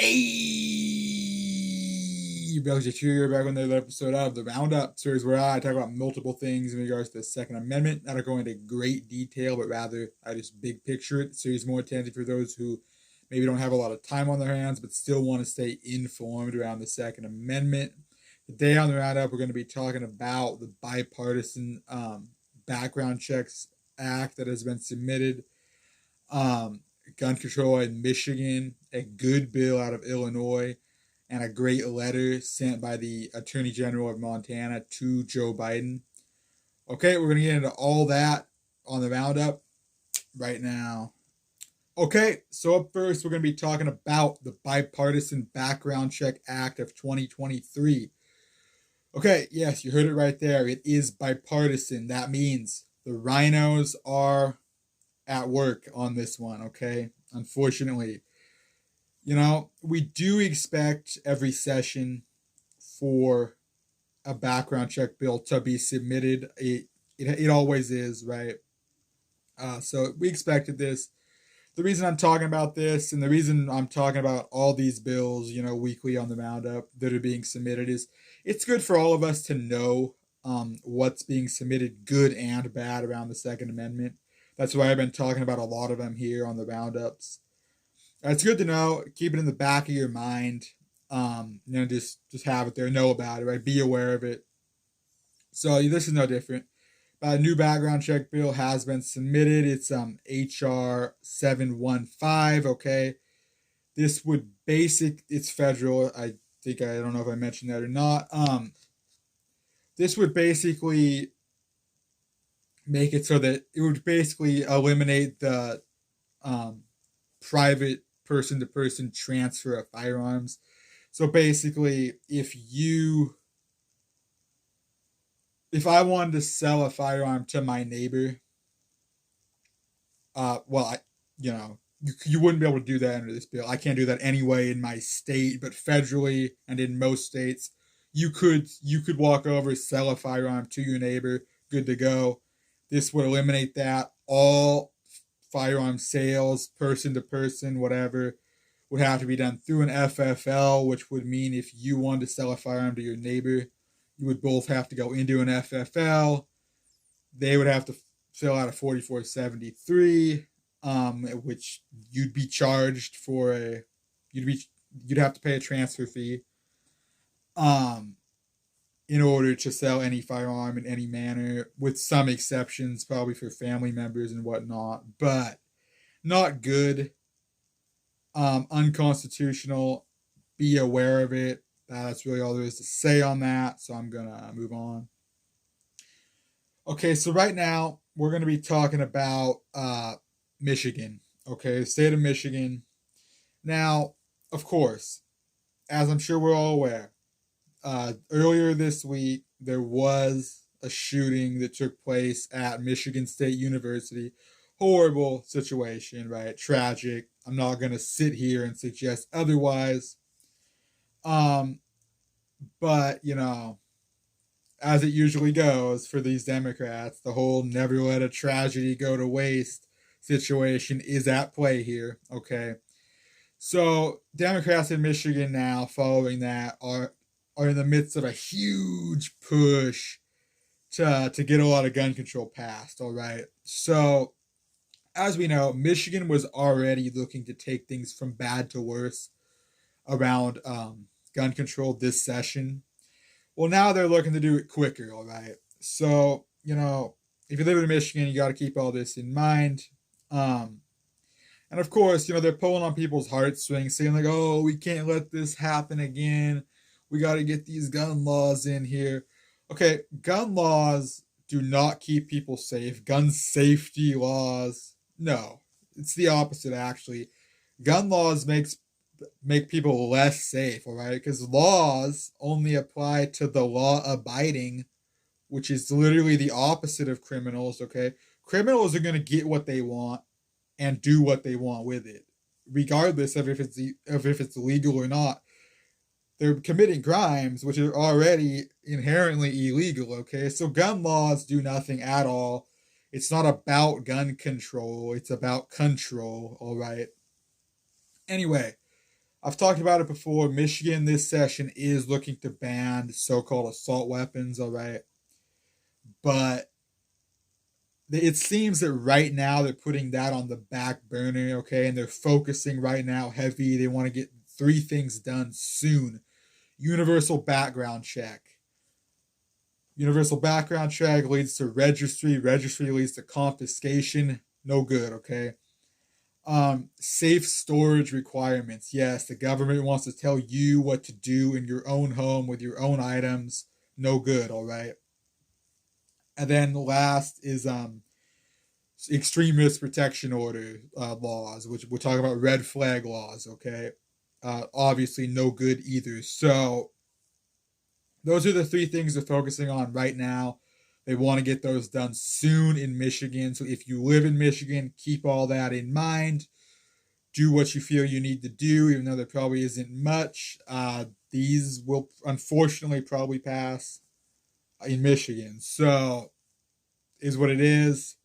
Hey, Belgian Cheerio back on another episode of the Roundup series where I talk about multiple things in regards to the Second Amendment. I don't go into great detail, but rather I just big picture it. The series more attentive for those who maybe don't have a lot of time on their hands, but still want to stay informed around the Second Amendment. Today on the Roundup, we're going to be talking about the bipartisan background checks act that has been submitted. Gun control in Michigan, a good bill out of Illinois, and a great letter sent by the Attorney General of Montana to Joe Biden. Okay, we're going to get into all that on the Roundup right now. Okay, so up first, we're going to be talking about the Bipartisan Background Check Act of 2023. Okay, yes, you heard it right there. It is bipartisan. That means the rhinos are at work on this one, okay? Unfortunately, we do expect every session for a background check bill to be submitted. It always is, right? So we expected this. The reason I'm talking about this and the reason I'm talking about all these bills, weekly on the Roundup that are being submitted is it's good for all of us to know what's being submitted, good and bad, around the Second Amendment. That's why I've been talking about a lot of them here on the Roundups. It's good to know. Keep it in the back of your mind. Just have it there. Know about it, right? Be aware of it. So this is no different. A new background check bill has been submitted. It's HR 715. Okay, this would it's federal. I don't know if I mentioned that or not. This would basically make it so that it would basically eliminate the private person-to-person transfer of firearms. So basically, if I wanted to sell a firearm to my neighbor, you wouldn't be able to do that under this bill. I can't do that anyway in my state, but federally and in most states, you could walk over, sell a firearm to your neighbor, good to go. This would eliminate that. All firearm sales, person to person, whatever, would have to be done through an FFL, which would mean if you wanted to sell a firearm to your neighbor, you would both have to go into an FFL. They would have to fill out a 4473, which you'd be charged for you'd have to pay a transfer fee. In order to sell any firearm in any manner, with some exceptions, probably for family members and whatnot, but not good. Unconstitutional. Be aware of it. That's really all there is to say on that, so I'm gonna move on. Okay, so right now we're gonna be talking about Michigan. Okay, the state of Michigan. Now, of course, as I'm sure we're all aware, earlier this week, there was a shooting that took place at Michigan State University. Horrible situation, right? Tragic. I'm not going to sit here and suggest otherwise. But, as it usually goes for these Democrats, the whole never let a tragedy go to waste situation is at play here, okay? So, Democrats in Michigan now, following that, are in the midst of a huge push to get a lot of gun control passed, all right? So, as we know, Michigan was already looking to take things from bad to worse around gun control this session. Well, now they're looking to do it quicker, all right? So, if you live in Michigan, you got to keep all this in mind. And of course, they're pulling on people's heartstrings, saying like, oh, we can't let this happen again. We got to get these gun laws in here. Okay, gun laws do not keep people safe. Gun safety laws, no. It's the opposite, actually. Gun laws make people less safe, all right? Because laws only apply to the law-abiding, which is literally the opposite of criminals, okay? Criminals are going to get what they want and do what they want with it, regardless of if it's legal or not. They're committing crimes which are already inherently illegal, okay? So gun laws do nothing at all. It's not about gun control. It's about control, all right? Anyway, I've talked about it before. Michigan this session is looking to ban so-called assault weapons, all right? But it seems that right now they're putting that on the back burner, okay? And they're focusing right now heavy. They want to get three things done soon. Universal background check. Universal background check leads to registry. Registry leads to confiscation. No good, okay? Safe storage requirements. Yes, the government wants to tell you what to do in your own home with your own items. No good, all right? And then last is extreme risk protection order laws, which we'll talk about red flag laws, okay? Obviously no good either. So those are the three things they're focusing on right now. They want to get those done soon in Michigan. So if you live in Michigan, keep all that in mind. Do what you feel you need to do, even though there probably isn't much. These will unfortunately probably pass in Michigan. So is what it is.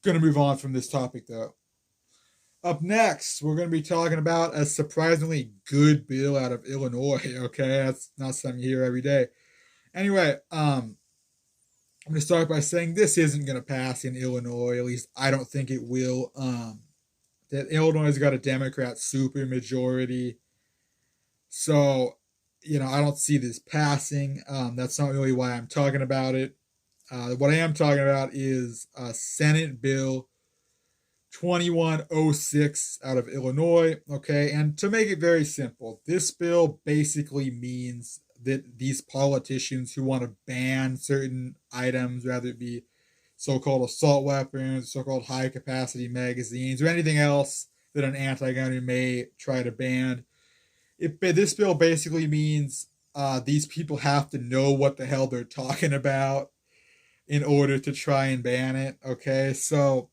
Going to move on from this topic though. Up next, we're going to be talking about a surprisingly good bill out of Illinois. Okay, that's not something you hear every day. Anyway, I'm going to start by saying this isn't going to pass in Illinois. At least I don't think it will. That Illinois has got a Democrat supermajority, so I don't see this passing. That's not really why I'm talking about it. What I am talking about is Senate Bill 2106 out of Illinois. Okay, and to make it very simple, this bill basically means that these politicians who want to ban certain items, whether it be so-called assault weapons, so-called high-capacity magazines, or anything else that an anti-gunner may try to ban, this bill basically means these people have to know what the hell they're talking about in order to try and ban it. Okay, so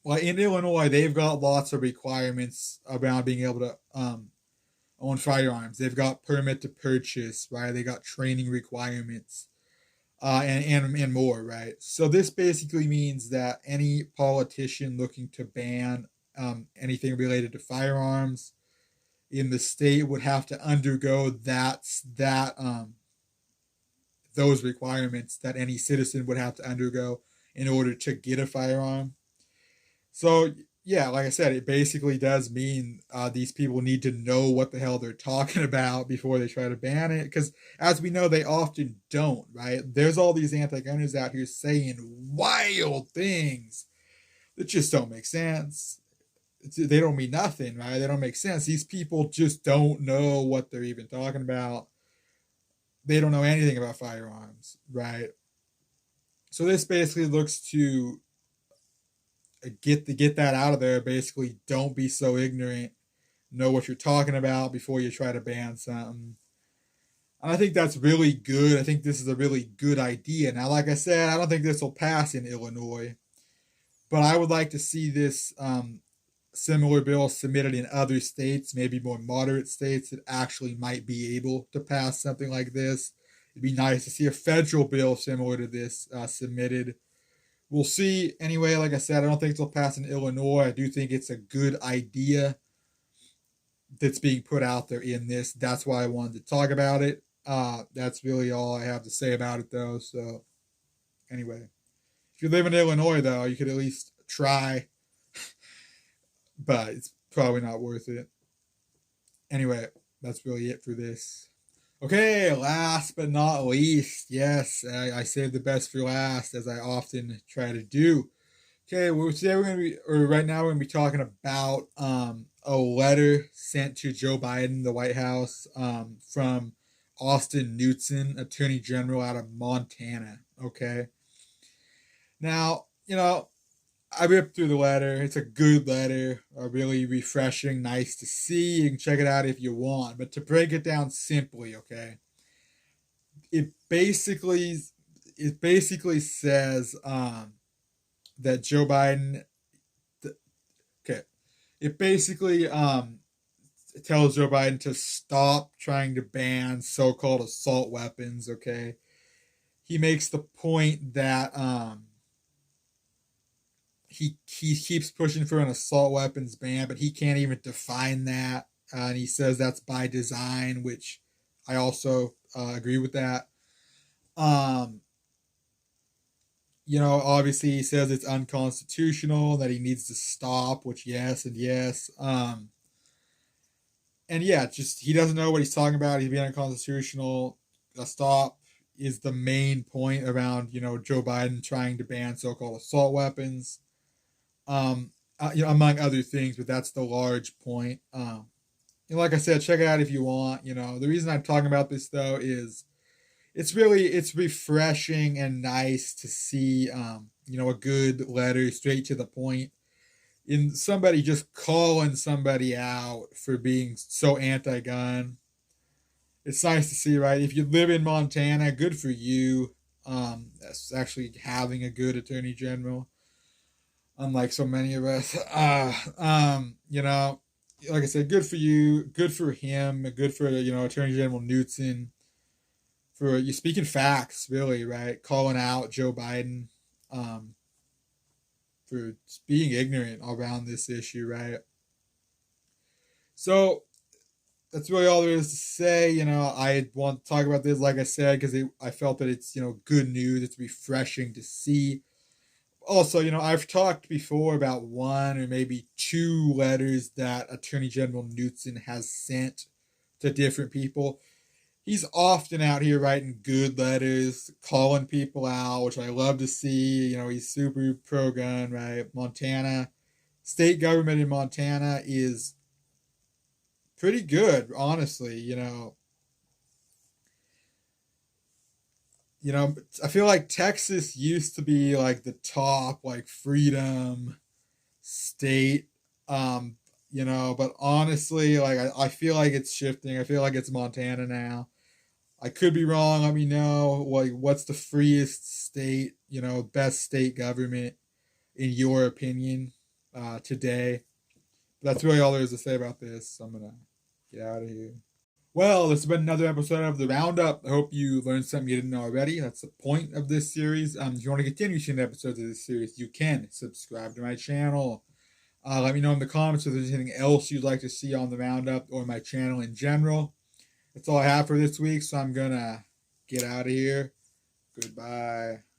well, in Illinois, they've got lots of requirements around being able to own firearms. They've got permit to purchase, right? They got training requirements, and more, right? So this basically means that any politician looking to ban anything related to firearms in the state would have to undergo those requirements that any citizen would have to undergo in order to get a firearm. So yeah, like I said, it basically does mean these people need to know what the hell they're talking about before they try to ban it. Because as we know, they often don't, right? There's all these anti-gunners out here saying wild things that just don't make sense. They don't mean nothing, right? They don't make sense. These people just don't know what they're even talking about. They don't know anything about firearms, right? So this basically looks to get that out of there. Basically, don't be so ignorant. Know what you're talking about before you try to ban something. And I think that's really good. I think this is a really good idea. Now, like I said, I don't think this will pass in Illinois, but I would like to see this similar bill submitted in other states, maybe more moderate states that actually might be able to pass something like this. It'd be nice to see a federal bill similar to this submitted. We'll see. Anyway, like I said, I don't think it'll pass in Illinois. I do think it's a good idea that's being put out there in this. That's why I wanted to talk about it. That's really all I have to say about it, though. So, anyway, if you live in Illinois, though, you could at least try, but it's probably not worth it. Anyway, that's really it for this. Okay, last but not least, yes, I saved the best for last, as I often try to do. Okay, well, today we're gonna be, or right now we're gonna be talking about a letter sent to Joe Biden, the White House, from Austin Knudsen, Attorney General out of Montana. Okay, now I ripped through the letter. It's a good letter, really refreshing, nice to see. You can check it out if you want. But to break it down simply, okay, it basically says that Joe Biden. Okay, it basically tells Joe Biden to stop trying to ban so-called assault weapons. Okay, he makes the point that he keeps pushing for an assault weapons ban, but he can't even define that. And he says that's by design, which I also agree with that. Um, obviously he says it's unconstitutional, that he needs to stop, which yes and yes. And yeah, just he doesn't know what he's talking about. He's being unconstitutional. A stop is the main point around Joe Biden trying to ban so-called assault weapons, among other things. But that's the large point. Like I said, check it out if you want. The reason I'm talking about this though is it's refreshing and nice to see a good letter straight to the point in somebody just calling somebody out for being so anti-gun. It's nice to see, right? If you live in Montana, good for you. That's actually having a good attorney general, unlike so many of us. Like I said, good for you, good for him, good for Attorney General Knudsen for you speaking facts, really, right? Calling out Joe Biden for being ignorant around this issue, right? So that's really all there is to say. I want to talk about this, like I said, because I felt that it's good news. It's refreshing to see. Also, I've talked before about one or maybe two letters that Attorney General Knudsen has sent to different people. He's often out here writing good letters, calling people out, which I love to see. He's super pro gun, right? Montana, state government in Montana is pretty good, honestly. I feel like Texas used to be like the top, like freedom state. But honestly, like I feel like it's shifting. I feel like it's Montana now. I could be wrong. Let me know. Like, what's the freest state? Best state government in your opinion today? But that's really all there is to say about this. I'm gonna get out of here. Well, this has been another episode of the Roundup. I hope you learned something you didn't know already. That's the point of this series. If you want to continue seeing episodes of this series, you can subscribe to my channel. Let me know in the comments if there's anything else you'd like to see on the Roundup or my channel in general. That's all I have for this week, so I'm gonna get out of here. Goodbye.